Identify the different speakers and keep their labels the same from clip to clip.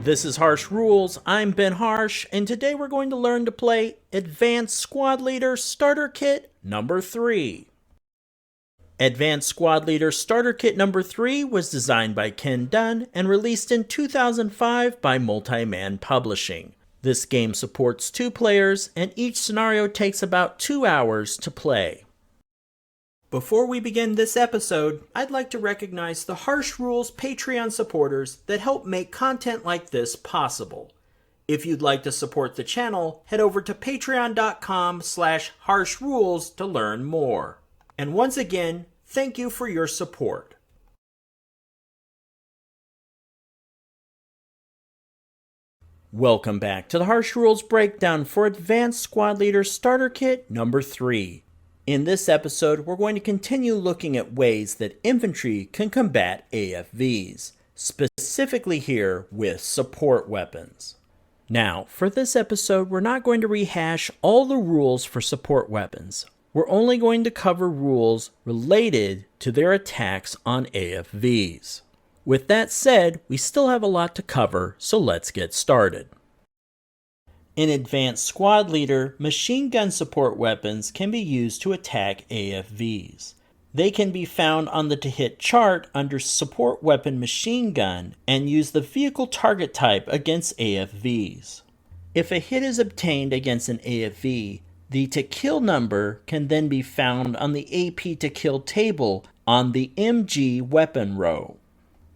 Speaker 1: This is Harsh Rules, I'm Ben Harsh, and today we're going to learn to play Advanced Squad Leader Starter Kit number 3. Advanced Squad Leader Starter Kit number 3 was designed by Ken Dunn and released in 2005 by Multi-Man Publishing. This game supports 2 players, and each scenario takes about 2 hours to play. Before we begin this episode, I'd like to recognize the Harsh Rules Patreon supporters that help make content like this possible. If you'd like to support the channel, head over to patreon.com/harshrules to learn more. And once again, thank you for your support. Welcome back to the Harsh Rules breakdown for Advanced Squad Leader Starter Kit number 3. In this episode, we're going to continue looking at ways that infantry can combat AFVs, specifically here with support weapons. Now, for this episode, we're not going to rehash all the rules for support weapons. We're only going to cover rules related to their attacks on AFVs. With that said, we still have a lot to cover, so let's get started. In Advanced Squad Leader, machine gun support weapons can be used to attack AFVs. They can be found on the to hit chart under Support Weapon Machine Gun and use the vehicle target type against AFVs. If a hit is obtained against an AFV, the to kill number can then be found on the AP to kill table on the MG weapon row.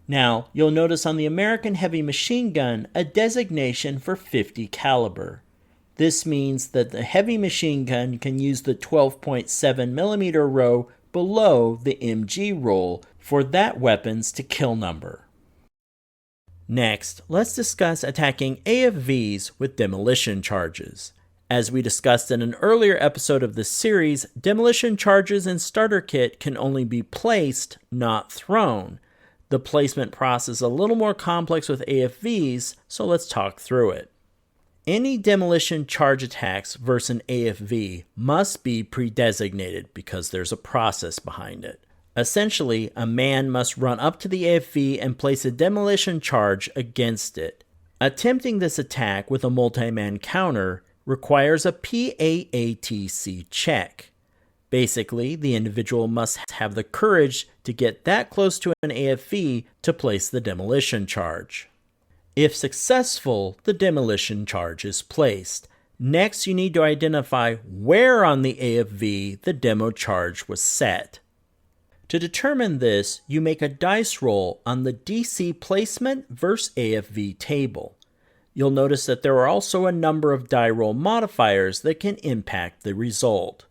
Speaker 1: Now, you'll notice on the American Heavy Machine Gun a designation for 50 caliber. This means that the heavy machine gun can use the 12.7mm row below the MG roll for that weapon's to kill number. Next, let's discuss attacking AFVs with demolition charges. As we discussed in an earlier episode of this series, demolition charges in Starter Kit can only be placed, not thrown. The placement process is a little more complex with AFVs, so let's talk through it. Any demolition charge attacks versus an AFV must be pre-designated because there's a process behind it. Essentially, a man must run up to the AFV and place a demolition charge against it. Attempting this attack with a multi-man counter requires a PIAT check. Basically, the individual must have the courage to get that close to an AFV to place the demolition charge. If successful, the demolition charge is placed. Next, you need to identify where on the AFV the demo charge was set. To determine this, you make a dice roll on the DC placement versus AFV table. You'll notice that there are also a number of die roll modifiers that can impact the result.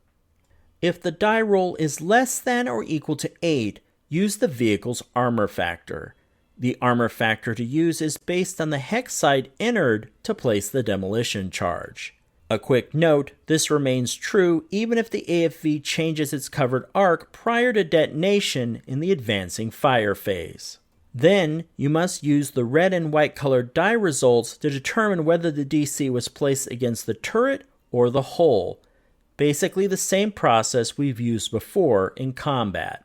Speaker 1: If the die roll is less than or equal to 8, use the vehicle's armor factor. The armor factor to use is based on the hex side entered to place the demolition charge. A quick note, this remains true even if the AFV changes its covered arc prior to detonation in the advancing fire phase. Then, you must use the red and white colored die results to determine whether the DC was placed against the turret or the hull. Basically the same process we've used before in combat.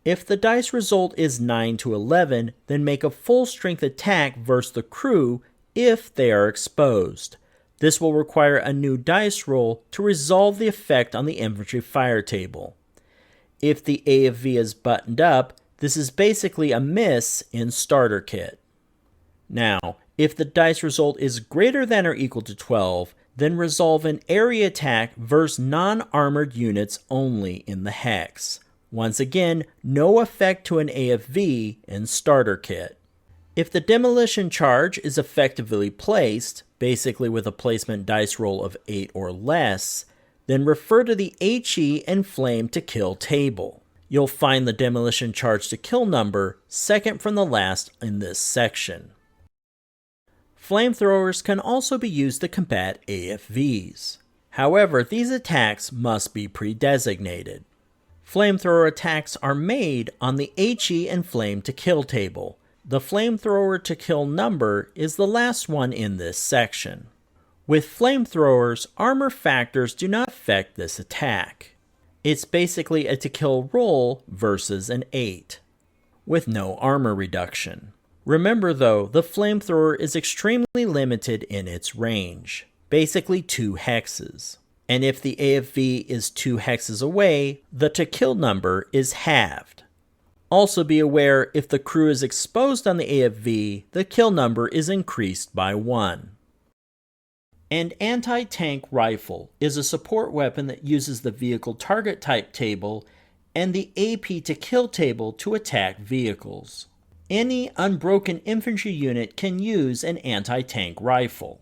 Speaker 1: If the dice result is 9 to 11, then make a full strength attack versus the crew if they are exposed. This will require a new dice roll to resolve the effect on the infantry fire table. If the AFV is buttoned up, this is basically a miss in Starter Kit. Now, if the dice result is greater than or equal to 12, then resolve an area attack versus non-armored units only in the hex. Once again, no effect to an AFV in Starter Kit. If the demolition charge is effectively placed, basically with a placement dice roll of 8 or less, then refer to the HE and Flame to Kill table. You'll find the demolition charge to kill number second from the last in this section. Flamethrowers can also be used to combat AFVs. However, these attacks must be pre-designated. Flamethrower attacks are made on the HE and Flame to Kill table. The Flamethrower to Kill number is the last one in this section. With Flamethrowers, armor factors do not affect this attack. It's basically a to kill roll versus an 8, with no armor reduction. Remember though, the Flamethrower is extremely limited in its range, basically 2 hexes. And if the AFV is 2 hexes away, the to kill number is halved. Also be aware, if the crew is exposed on the AFV, the kill number is increased by 1. An anti-tank rifle is a support weapon that uses the vehicle target type table and the AP to kill table to attack vehicles. Any unbroken infantry unit can use an anti-tank rifle.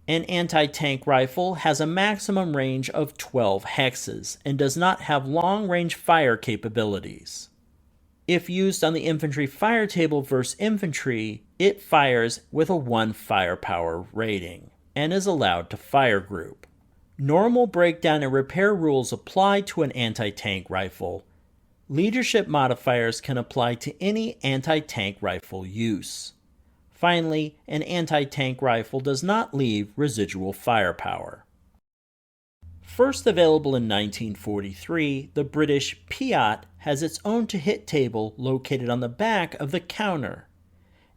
Speaker 1: An anti-tank rifle has a maximum range of 12 hexes and does not have long-range fire capabilities. If used on the infantry fire table versus infantry, it fires with a 1 firepower rating and is allowed to fire group. Normal breakdown and repair rules apply to an anti-tank rifle. Leadership modifiers can apply to any anti-tank rifle use. Finally, an anti-tank rifle does not leave residual firepower. First available in 1943, the British PIAT has its own to-hit table located on the back of the counter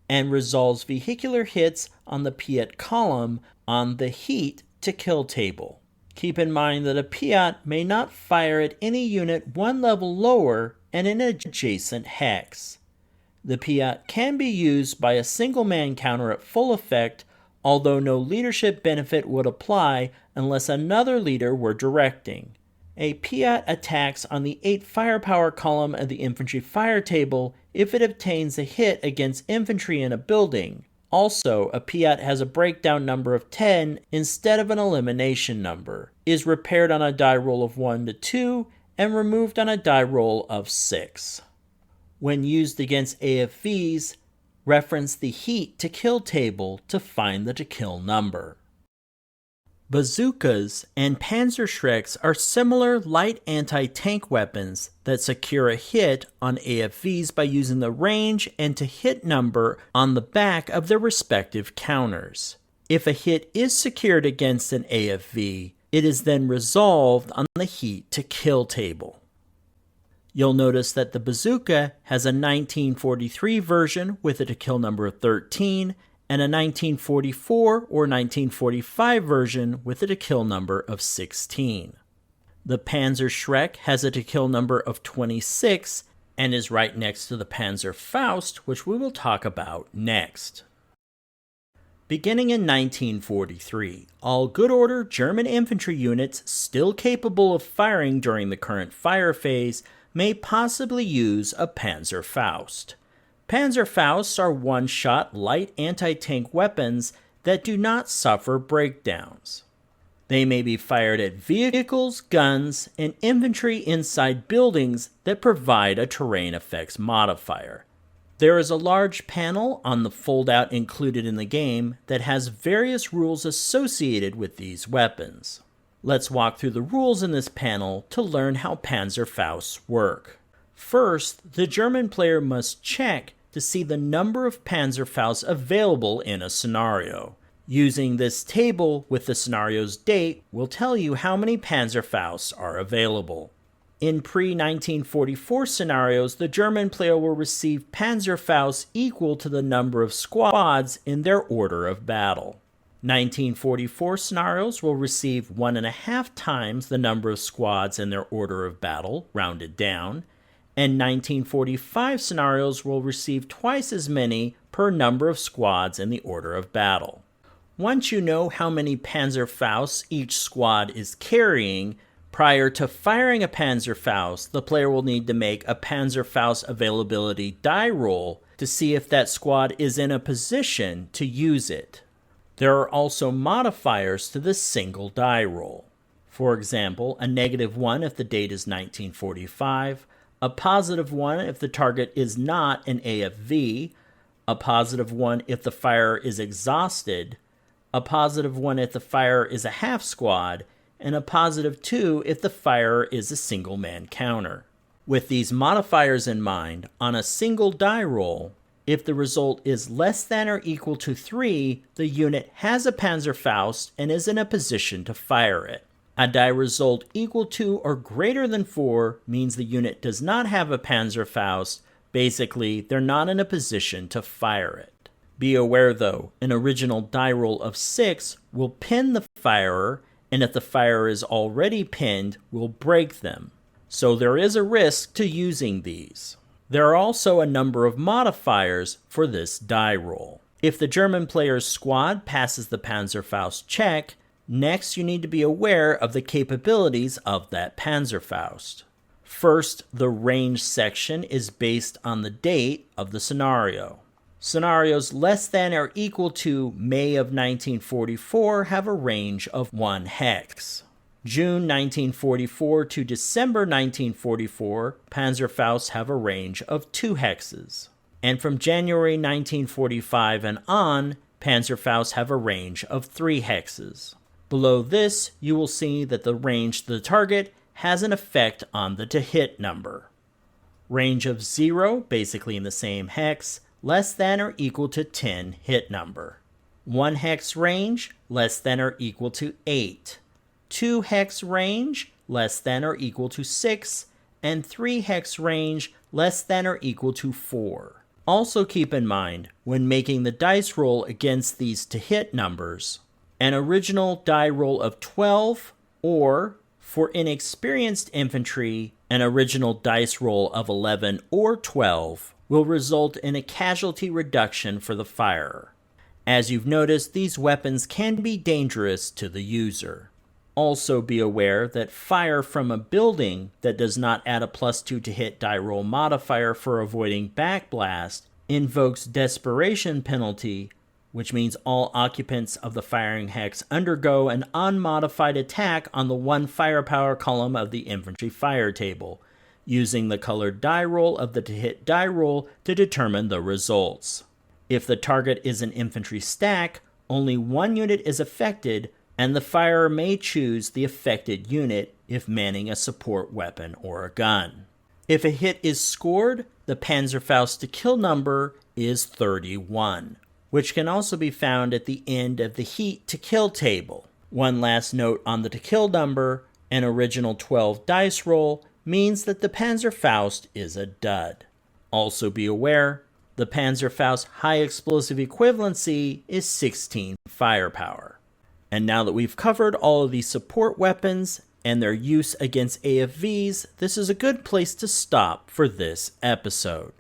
Speaker 1: and resolves vehicular hits on the PIAT column on the heat to kill table. Keep in mind that a PIAT may not fire at any unit 1 level lower and in an adjacent hex. The PIAT can be used by a single man counter at full effect, although no leadership benefit would apply unless another leader were directing. A PIAT attacks on the 8 firepower column of the infantry fire table if it obtains a hit against infantry in a building. Also, a PIAT has a breakdown number of 10 instead of an elimination number, is repaired on a die roll of 1 to 2, and removed on a die roll of 6. When used against AFVs, reference the heat to kill table to find the to kill number. Bazookas and Panzer Shreks are similar light anti-tank weapons that secure a hit on AFVs by using the range and to hit number on the back of their respective counters. If a hit is secured against an AFV, it is then resolved on the heat to kill table. You'll notice that the Bazooka has a 1943 version with a to kill number of 13 and a 1944 or 1945 version with a to kill number of 16. The Panzer Shrek has a to kill number of 26 and is right next to the Panzerfaust, which we will talk about next. Beginning in 1943, all good order German infantry units still capable of firing during the current fire phase may possibly use a Panzerfaust. Panzerfausts are one-shot light anti-tank weapons that do not suffer breakdowns. They may be fired at vehicles, guns, and infantry inside buildings that provide a terrain effects modifier. There is a large panel on the foldout included in the game that has various rules associated with these weapons. Let's walk through the rules in this panel to learn how Panzerfausts work. First, the German player must check to see the number of Panzerfausts available in a scenario. Using this table with the scenario's date will tell you how many Panzerfausts are available. In pre-1944 scenarios, the German player will receive Panzerfausts equal to the number of squads in their order of battle. 1944 scenarios will receive 1.5 times the number of squads in their order of battle, rounded down, and 1945 scenarios will receive twice as many per number of squads in the order of battle. Once you know how many Panzerfausts each squad is carrying, prior to firing a Panzerfaust, the player will need to make a Panzerfaust availability die roll to see if that squad is in a position to use it. There are also modifiers to this single die roll. For example, a -1 if the date is 1945, a +1 if the target is not an AFV, a +1 if the firer is exhausted, a +1 if the firer is a half squad, and a +2 if the firer is a single man counter. With these modifiers in mind, on a single die roll, if the result is less than or equal to 3, the unit has a Panzerfaust and is in a position to fire it. A die result equal to or greater than 4 means the unit does not have a Panzerfaust Basically, they're not in a position to fire it. Be aware though, an original die roll of 6 will pin the firer, and if the firer is already pinned, will break them. So there is a risk to using these. There are also a number of modifiers for this die roll. If the German player's squad passes the Panzerfaust check, next you need to be aware of the capabilities of that Panzerfaust. First, the range section is based on the date of the scenario. Scenarios less than or equal to May of 1944 have a range of 1 hex. June 1944 to December 1944, Panzerfausts have a range of 2 hexes. And from January 1945 and on, Panzerfausts have a range of 3 hexes. Below this, you will see that the range to the target has an effect on the to-hit number. Range of 0, basically in the same hex, less than or equal to 10 hit number. 1 hex range, less than or equal to 8. 2 hex range, less than or equal to 6. And 3 hex range, less than or equal to 4. Also keep in mind, when making the dice roll against these to-hit numbers, an original die roll of 12, or, for inexperienced infantry, an original dice roll of 11 or 12, will result in a casualty reduction for the firer. As you've noticed, these weapons can be dangerous to the user. Also be aware that fire from a building that does not add a +2 to hit die roll modifier for avoiding backblast invokes desperation penalty, which means all occupants of the firing hex undergo an unmodified attack on the 1 firepower column of the infantry fire table, using the colored die roll of the to hit die roll to determine the results. If the target is an infantry stack, only 1 unit is affected, and the firer may choose the affected unit if manning a support weapon or a gun. If a hit is scored, the Panzerfaust to kill number is 31, which can also be found at the end of the heat to kill table. One last note on the to kill number, an original 12 dice roll means that the Panzerfaust is a dud. Also be aware, the Panzerfaust high explosive equivalency is 16 firepower. And now that we've covered all of these support weapons and their use against AFVs, this is a good place to stop for this episode.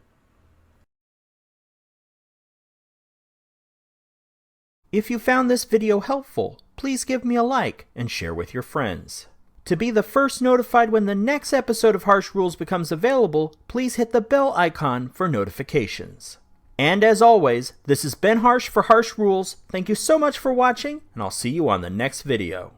Speaker 1: If you found this video helpful, please give me a like and share with your friends. To be the first notified when the next episode of Harsh Rules becomes available, please hit the bell icon for notifications. And as always, this has been Harsh for Harsh Rules. Thank you so much for watching, and I'll see you on the next video.